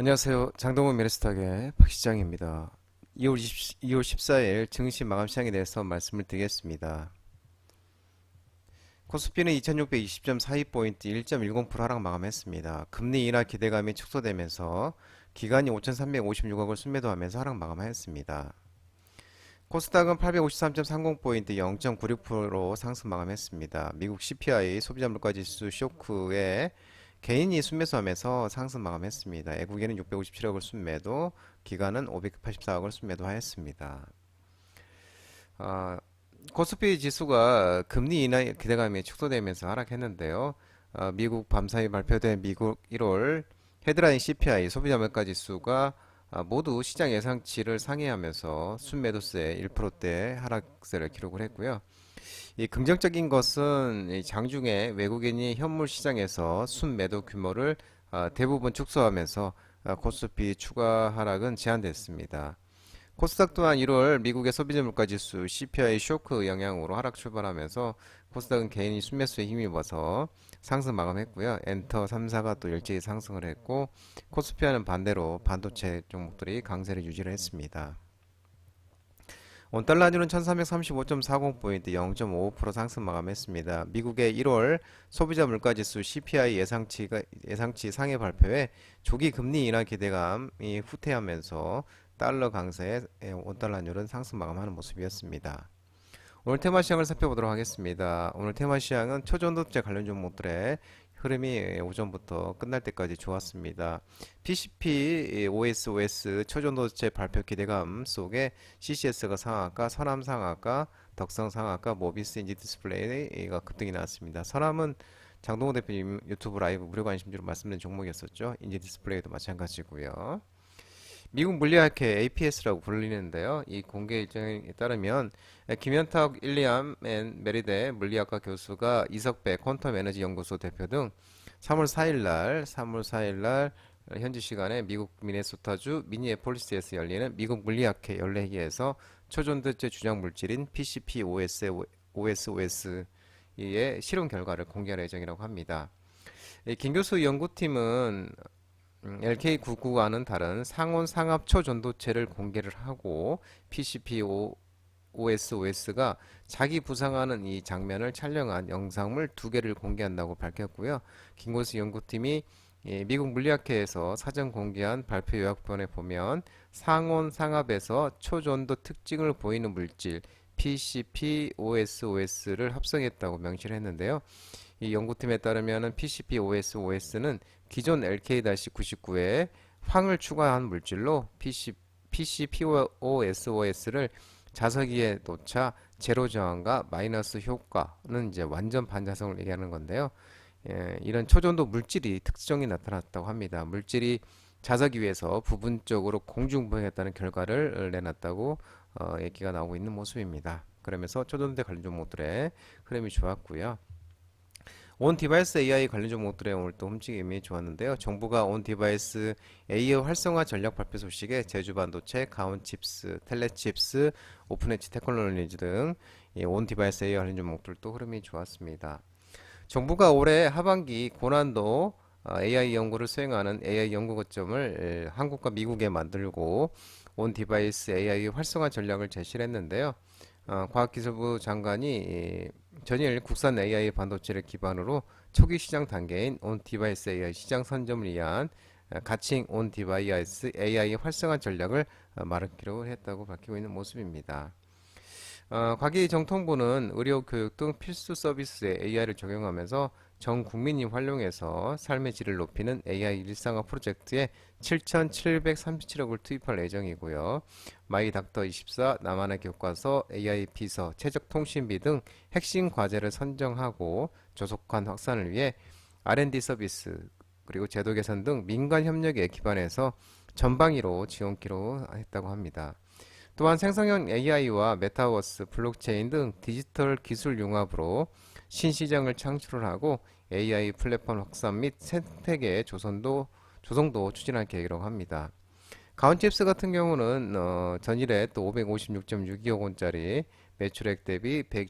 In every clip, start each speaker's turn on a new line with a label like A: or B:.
A: 안녕하세요. 장동훈 메르스탁의 박 시장입니다. 2월 14일 증시 마감 시장에 대해서 말씀을 드리겠습니다. 코스피는 2620.42포인트 1.10% 하락 마감했습니다. 금리 인하 기대감이 축소되면서 기관이 5356억을 순매도하면서 하락 마감하였습니다. 코스닥은 853.30포인트 0.96% 상승 마감했습니다. 미국 CPI 소비자 물가지수 쇼크에 개인이 순매수하면서 상승 마감했습니다. 애국에는 657억을 순매도, 기관은 584억을 순매도하였습니다. 아, 코스피 지수가 금리 인하 기대감이 축소되면서 하락했는데요. 미국 밤사이 발표된 미국 1월 헤드라인 CPI 소비자 물가 지수가 모두 시장 예상치를 상회하면서 순매도세 1%대 하락세를 기록을 했고요. 이 긍정적인 것은 이 장중에 외국인이 현물 시장에서 순매도 규모를 대부분 축소하면서 코스피 추가 하락은 제한됐습니다. 코스닥 또한 1월 미국의 소비자 물가 지수 CPI 쇼크 영향으로 하락 출발하면서 코스닥은 개인이 순매수에 힘입어서 상승 마감했고요. 엔터 3사가 또 일제히 상승을 했고 코스피와는 반대로 반도체 종목들이 강세를 유지를 했습니다. 원달러주는 1335.40포인트 0.55% 상승 마감했습니다. 미국의 1월 소비자 물가지수 CPI 예상치 상해 발표에 조기 금리 인하 기대감이 후퇴하면서 달러 강세에 원달러율은 상승 마감하는 모습이었습니다. 오늘 테마 시황을 살펴보도록 하겠습니다. 오늘 테마 시황은 초전도체 관련 종목들의 흐름이 오전부터 끝날 때까지 좋았습니다. PCP, OS 초전도체 발표 기대감 속에 CCS가 상한가, 서남 상한가, 덕성 상한가, 모비스 인지 디스플레이가 급등이 나왔습니다. 서남은 장동호 대표님 유튜브 라이브 무료 관심주로 말씀드린 종목이었었죠. 인지 디스플레이도 마찬가지고요. 미국 물리학회 APS라고 불리는데요. 이 공개 일정에 따르면 김현탁 일리암 앤 메리데 물리학과 교수가 이석배 퀀텀 에너지 연구소 대표 등 3월 4일 날 현지 시간에 미국 미네소타주 미니애폴리스에서 열리는 미국 물리학회 연례회의에서 초전도체 주장 물질인 PCP OS의 실험 결과를 공개할 예정이라고 합니다. 김 교수 연구팀은 LK99와는 다른 상온 상압 초전도체를 공개를 하고 PCP OS가 자기 부상하는 이 장면을 촬영한 영상물 두 개를 공개한다고 밝혔고요. 김고수 연구팀이 미국 물리학회에서 사전 공개한 발표 요약본에 보면 상온 상압에서 초전도 특징을 보이는 물질 PCP OS를 합성했다고 명시를 했는데요. 이 연구팀에 따르면 PCP OS는 기존 LK-99에 황을 추가한 물질로 PCPOS를 자석기에 놓자 제로 저항과 마이너스 효과는 이제 완전 반자성을 얘기하는 건데요. 이런 초전도 물질이 특성이 나타났다고 합니다. 물질이 자석기 위에서 부분적으로 공중부양했다는 결과를 내놨다고 얘기가 나오고 있는 모습입니다. 그러면서 초전도 관련 종목들의 흐름이 좋았고요. 온 디바이스 AI 관련 종목들의 오늘 또 움직임이 좋았는데요. 정부가 온 디바이스 AI 활성화 전략 발표 소식에 제주 반도체, 가온칩스, 텔레칩스, 오픈엣지 테크놀로지 등 온 디바이스 AI 관련 종목들도 흐름이 좋았습니다. 정부가 올해 하반기 고난도 AI 연구를 수행하는 AI 연구 거점을 한국과 미국에 만들고 온 디바이스 AI 활성화 전략을 제시를 했는데요. 과학기술부 장관이 전일 국산 AI 반도체를 기반으로 초기 시장 단계인 온 디바이스 AI 시장 선점을 위한 가칭 온 디바이스 AI 활성화 전략을 마련키로 했다고 밝히고 있는 모습입니다. 과기정통부는 의료, 교육 등 필수 서비스에 AI를 적용하면서 전 국민이 활용해서 삶의 질을 높이는 AI 일상화 프로젝트에 7,737억을 투입할 예정이고요. 마이닥터24, 나만의 교과서, AI 비서, 최적통신비 등 핵심 과제를 선정하고 조속한 확산을 위해 R&D 서비스 그리고 제도 개선 등 민간 협력에 기반해서 전방위로 지원키로 했다고 합니다. 또한 생성형 AI와 메타버스, 블록체인 등 디지털 기술 융합으로 신시장을 창출을 하고 AI 플랫폼 확산 및 생태계 조성도 추진할 계획이라고 합니다. 가온칩스 같은 경우는 전일에 또 556.62억 원짜리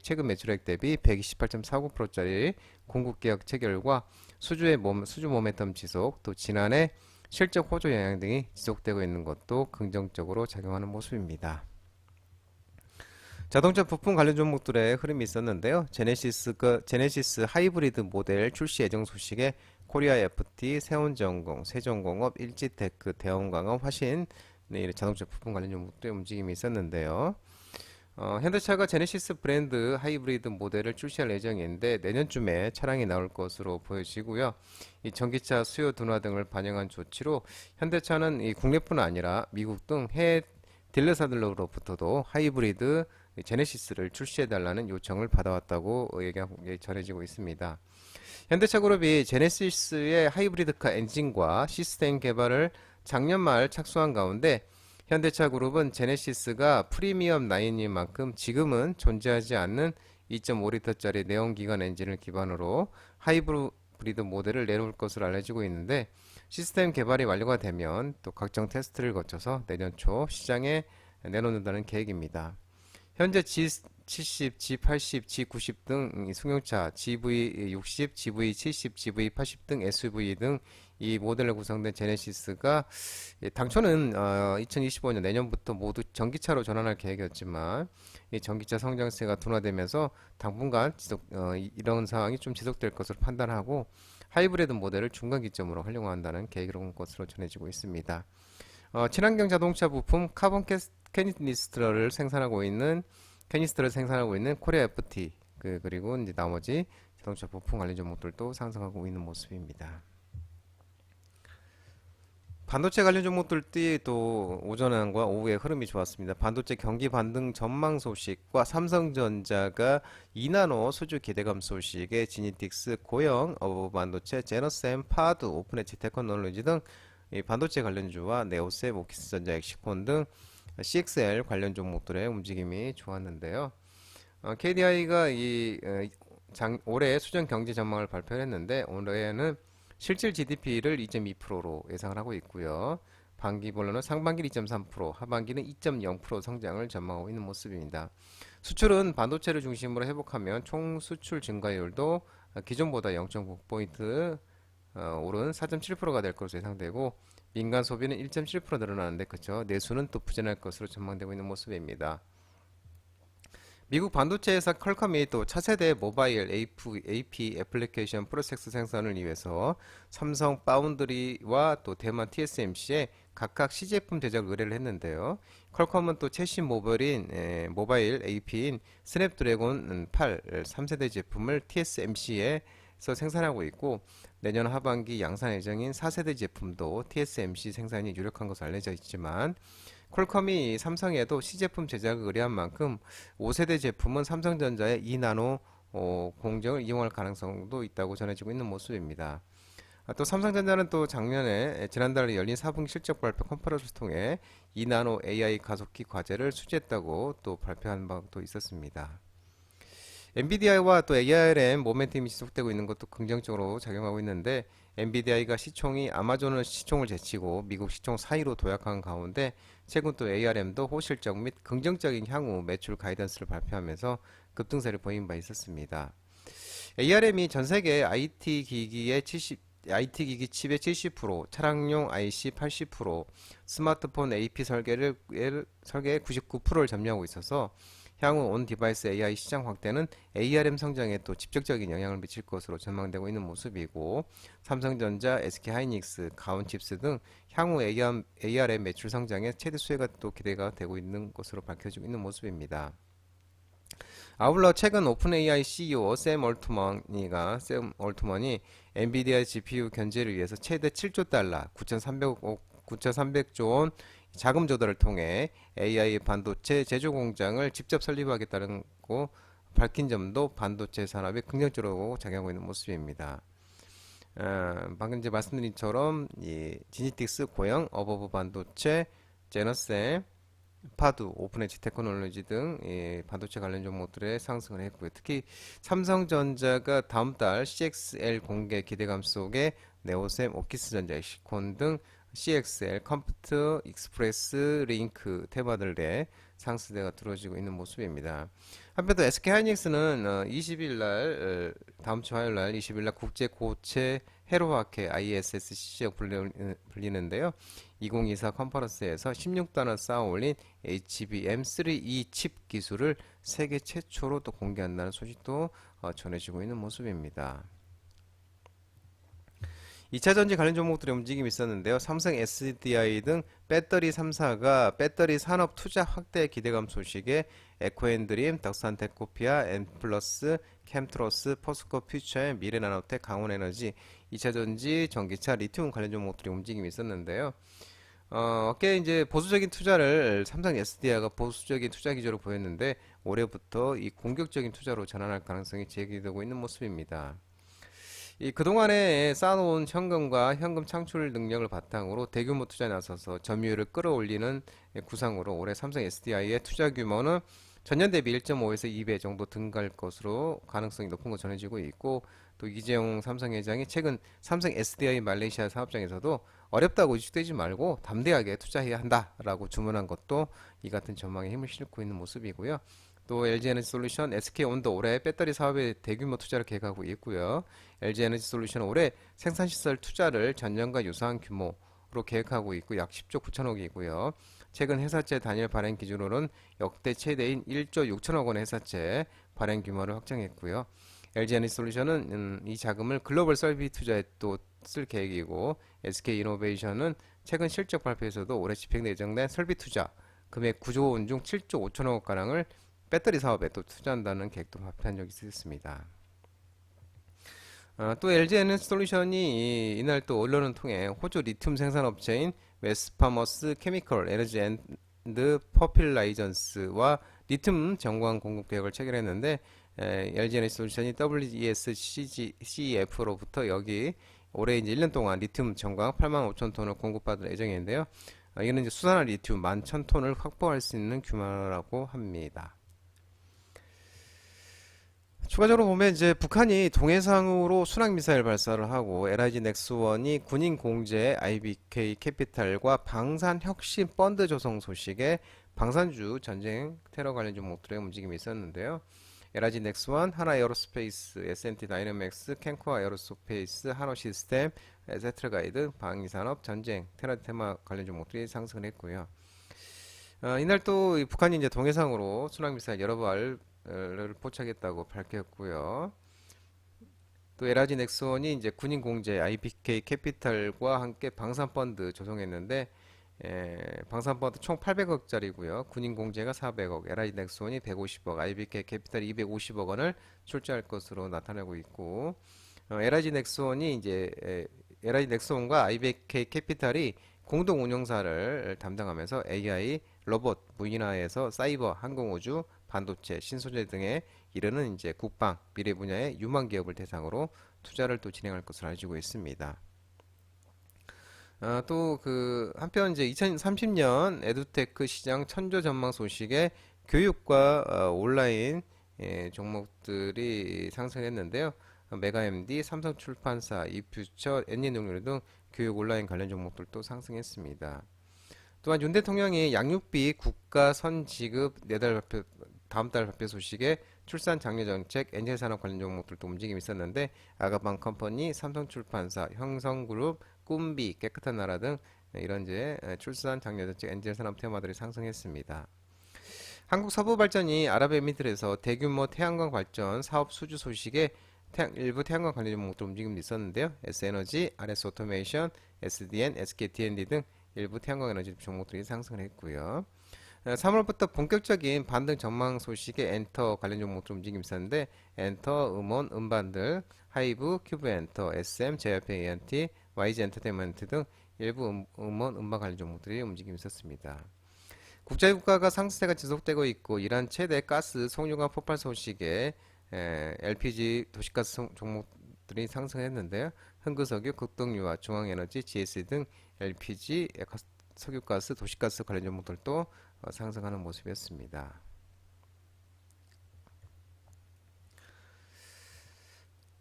A: 최근 매출액 대비 128.49%짜리 공급 계약 체결과 수주 모멘텀 지속, 또 지난해 실적 호조 영향 등이 지속되고 있는 것도 긍정적으로 작용하는 모습입니다. 자동차 부품 관련 종목들의 흐름이 있었는데요. 제네시스 하이브리드 모델 출시 예정 소식에 코리아 FT, 세운전공, 세종공업, 일지테크, 대원광업, 화신 자동차 부품 관련 종목들의 움직임이 있었는데요. 현대차가 제네시스 브랜드 하이브리드 모델을 출시할 예정인데 내년쯤에 차량이 나올 것으로 보여지고요. 이 전기차 수요 둔화 등을 반영한 조치로 현대차는 이 국내뿐 아니라 미국 등 해외 딜러사들로부터도 하이브리드 제네시스를 출시해달라는 요청을 받아왔다고 전해지고 있습니다. 현대차 그룹이 제네시스의 하이브리드카 엔진과 시스템 개발을 작년 말 착수한 가운데 현대차 그룹은 제네시스가 프리미엄 라인인 만큼 지금은 존재하지 않는 2.5리터짜리 내연기관 엔진을 기반으로 하이브리드 모델을 내놓을 것으로 알려지고 있는데 시스템 개발이 완료가 되면 또 각종 테스트를 거쳐서 내년 초 시장에 내놓는다는 계획입니다. 현재 G70, G80, G90 등 승용차, GV60, GV70, GV80 등 SUV 등 이 모델로 구성된 제네시스가 당초는 2025년 내년부터 모두 전기차로 전환할 계획이었지만 이 전기차 성장세가 둔화되면서 당분간 이런 상황이 좀 지속될 것으로 판단하고 하이브리드 모델을 중간 기점으로 활용한다는 계획인 것으로 전해지고 있습니다. 친환경 자동차 부품 카본 캐니스터를 생산하고 있는 코리아 FT 그리고 이제 나머지 자동차 부품 관련 종목들도 상승하고 있는 모습입니다. 반도체 관련 종목들이 또 오전과 오후에 흐름이 좋았습니다. 반도체 경기 반등 전망 소식과 삼성전자가 2나노 수주 기대감 소식에 지니틱스, 고영, 어버반도체, 제너셈, 파드, 오픈엣지 테크놀로지 등 이 반도체 관련주와 네오셈, 오키스전자, 엑시콘 등 CXL 관련 종목들의 움직임이 좋았는데요. KDI가 올해 수정 경제 전망을 발표했는데 올해는 실질 GDP를 2.2%로 예상을 하고 있고요. 반기별로는 상반기는 2.3%, 하반기는 2.0% 성장을 전망하고 있는 모습입니다. 수출은 반도체를 중심으로 회복하면 총 수출 증가율도 기존보다 0.9포인트 오른 4.7%가 될 것으로 예상되고 민간 소비는 1.7% 늘어나는데 그쵸? 내수는 또 부진할 것으로 전망되고 있는 모습입니다. 미국 반도체 회사 퀄컴이 또 차세대 모바일 AP 애플리케이션 프로세스 생산을 위해서 삼성 파운드리와 또 대만 TSMC에 각각 시제품 제작 의뢰를 했는데요. 퀄컴은 또 최신 모바일 AP인 스냅드래곤 8 3세대 제품을 TSMC에서 생산하고 있고 내년 하반기 양산 예정인 4세대 제품도 TSMC 생산이 유력한 것으로 알려져 있지만 퀄컴이 삼성에도 시제품 제작을 의뢰한 만큼 5세대 제품은 삼성전자의 2나노 공정을 이용할 가능성도 있다고 전해지고 있는 모습입니다. 또 삼성전자는 또 지난달 열린 4분기 실적 발표 컨퍼런스를 통해 2나노 AI 가속기 과제를 수주했다고 또 발표한 바도 있었습니다. 엔비디아와 또 ARM 모멘텀이 지속되고 있는 것도 긍정적으로 작용하고 있는데 엔비디아가 시총이 아마존을 시총을 제치고 미국 시총 4위로 도약한 가운데 최근 또 ARM도 호실적 및 긍정적인 향후 매출 가이던스를 발표하면서 급등세를 보인 바 있었습니다. ARM이 전 세계 IT 기기 칩의 70%, 차량용 IC 80%, 스마트폰 AP 설계의 99%를 점유하고 있어서 향후 온 디바이스 AI 시장 확대는 ARM 성장에 또 직접적인 영향을 미칠 것으로 전망되고 있는 모습이고 삼성전자, SK하이닉스, 가온칩스 등 향후 ARM 매출 성장에 최대 수혜가 또 기대가 되고 있는 것으로 밝혀지고 있는 모습입니다. 아울러 최근 오픈AI CEO 샘 얼트먼이 엔비디아 GPU 견제를 위해서 최대 7조 달러, 9,300조 원 자금 조달을 통해 AI 반도체 제조 공장을 직접 설립하겠다는 거 밝힌 점도 반도체 산업에 긍정적으로 작용하고 있는 모습입니다. 방금 이제 말씀드린 처럼 지니틱스, 고영, 어버브 반도체, 제너셈, 파드, 오픈엣지 테크놀로지 등 반도체 관련 종목들의 상승을 했고요. 특히 삼성전자가 다음 달 CXL 공개 기대감 속에 네오셈, 오키스전자, 엑시콘 등 CXL, 컴퓨터, 익스프레스, 링크 테마들의 상승세가 들어지고 있는 모습입니다. 한편 또 SK하이닉스는 20일 날 다음 주 화요일 날 20일 날 국제 고체 헤로화케 ISSCC라고 불리는데요. 2024 컨퍼런스에서 16단을 쌓아 올린 HBM3E 칩 기술을 세계 최초로 또 공개한다는 소식도 전해지고 있는 모습입니다. 2차 전지 관련 종목들의 움직임이 있었는데요. 삼성 SDI 등 배터리 3사가 배터리 산업 투자 확대 기대감 소식에 에코앤드림, 덕산테크코피아, 엔플러스, 캠트로스, 포스코 퓨처의 미래나노텍, 강원에너지, 2차 전지, 전기차, 리튬 관련 종목들의 움직임이 있었는데요. 꽤 이제 보수적인 투자를 삼성 SDI가 보수적인 투자 기조로 보였는데 올해부터 이 공격적인 투자로 전환할 가능성이 제기되고 있는 모습입니다. 이 그동안에 쌓아놓은 현금과 현금 창출 능력을 바탕으로 대규모 투자에 나서서 점유율을 끌어올리는 구상으로 올해 삼성 SDI의 투자 규모는 전년 대비 1.5에서 2배 정도 증가할 것으로 가능성이 높은 거 전해지고 있고, 또 이재용 삼성 회장이 최근 삼성 SDI 말레이시아 사업장에서도 어렵다고 위축되지 말고 담대하게 투자해야 한다라고 주문한 것도 이 같은 전망에 힘을 싣고 있는 모습이고요. 또 LG에너지솔루션, SK온도 올해 배터리 사업에 대규모 투자를 계획하고 있고요. LG에너지솔루션은 올해 생산시설 투자를 전년과 유사한 규모로 계획하고 있고 약 10조 9천억이고요. 최근 회사채 단일 발행 기준으로는 역대 최대인 1조 6천억 원의 회사채 발행 규모를 확정했고요. LG에너지솔루션은 이 자금을 글로벌 설비 투자에 또 쓸 계획이고, SK이노베이션은 최근 실적 발표에서도 올해 집행 예정된 설비 투자 금액 9조 원 중 7조 5천억 원가량을 배터리 사업에 또 투자한다는 계획도 발표한 적이 있습니다. 또 LG에너지솔루션이 이날 또 언론을 통해 호주 리튬 생산업체인 웨스파머스 케미컬 에너지 앤드 퍼필라이전스와 리튬 정광 공급 계획을 체결했는데, LG에너지솔루션이 WESCGF로부터 여기 올해 이제 1년 동안 리튬 정광 8만 5천 톤을 공급받을 예정인데요. 이거는 이제 수산화 리튬 11,000톤을 확보할 수 있는 규모라고 합니다. 추가적으로 보면 이제 북한이 동해상으로 순항 미사일 발사를 하고, LIG 넥스원이 군인 공제 IBK 캐피탈과 방산 혁신 펀드 조성 소식에 방산주 전쟁 테러 관련 종목들의 움직임이 있었는데요. LIG 넥스원, 하나 에어로스페이스, S&T 다이내믹스, 캔코아 에어로스페이스, 한호 시스템, 에세트가이드, 방위산업, 전쟁 테러 테마 관련 종목들이 상승을 했고요. 이날 또 북한이 이제 동해상으로 순항 미사일 여러 발을 포착했다고 밝혔고요. 또 LIG 넥스원이 이제 군인 공제 IBK 캐피탈과 함께 방산 펀드 조성했는데, 방산 펀드 총 800억짜리고요. 군인 공제가 400억, LIG 넥스원이 150억, IBK 캐피탈이 250억 원을 출자할 것으로 나타내고 있고, LIG 넥스원이 이제 LIG 넥스원과 IBK 캐피탈이 공동 운영사를 담당하면서 AI, 로봇, 무인화에서 사이버, 항공우주, 반도체, 신소재 등에 이르는 이제 국방, 미래 분야의 유망 기업을 대상으로 투자를 또 진행할 것으로 알려지고 있습니다. 또 그 한편 이제 2030년 에듀테크 시장 천조 전망 소식에 교육과 온라인 종목들이 상승했는데요. 메가MD, 삼성출판사, 이퓨처, NE농협 등 교육 온라인 관련 종목들도 상승했습니다. 또한 윤 대통령이 양육비 국가 선지급 내달 발표, 다음 달 발표 소식에 출산 장려 정책, 엔젤 산업 관련 종목들도 움직임이 있었는데, 아가방 컴퍼니, 삼성출판사, 형성그룹, 꿈비, 깨끗한 나라 등 이런 이제 출산 장려 정책, 엔젤 산업 테마들이 상승했습니다. 한국서부발전이 아랍에미리트에서 대규모 태양광 발전 사업 수주 소식에 일부 태양광 관련 종목들 움직임도 있었는데요. S에너지, RS오토메이션, SDN, SKT&D 등 일부 태양광 에너지 종목들이 상승을 했고요. 3월부터 본격적인 반등 전망 소식에 엔터 관련 종목들 움직임이 있었는데, 엔터, 음원, 음반들, 하이브, 큐브엔터, SM, JYP ANT, YG 엔터테인먼트 등 일부 음원, 음반 관련 종목들이 움직임이 있었습니다. 국제유가가 상승세가 지속되고 있고, 이란 최대 가스 송유관 폭발 소식에 LPG 도시가스 종목들이 상승했는데요. 흥구석유, 극동유화, 중앙에너지, GS 등 LPG, 석유가스, 도시가스 관련 종목들도 상승하는 모습이었습니다.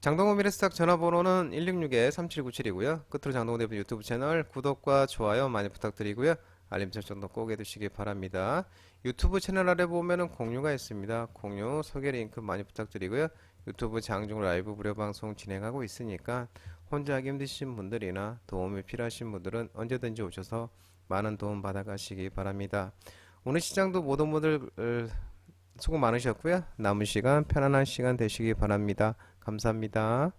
A: 장동호 미래스탁 전화번호는 166-3797이고요. 끝으로 장동호 대표 유튜브 채널 구독과 좋아요 많이 부탁드리고요. 알림 설정도 꼭 해두시기 바랍니다. 유튜브 채널 아래 보면은 공유가 있습니다. 공유, 소개 링크 많이 부탁드리고요. 유튜브 장중 라이브 무료 방송 진행하고 있으니까 혼자 하기 힘드신 분들이나 도움이 필요하신 분들은 언제든지 오셔서 많은 도움 받아가시기 바랍니다. 오늘 시장도 모든 분들 수고 많으셨고요. 남은 시간 편안한 시간 되시기 바랍니다. 감사합니다.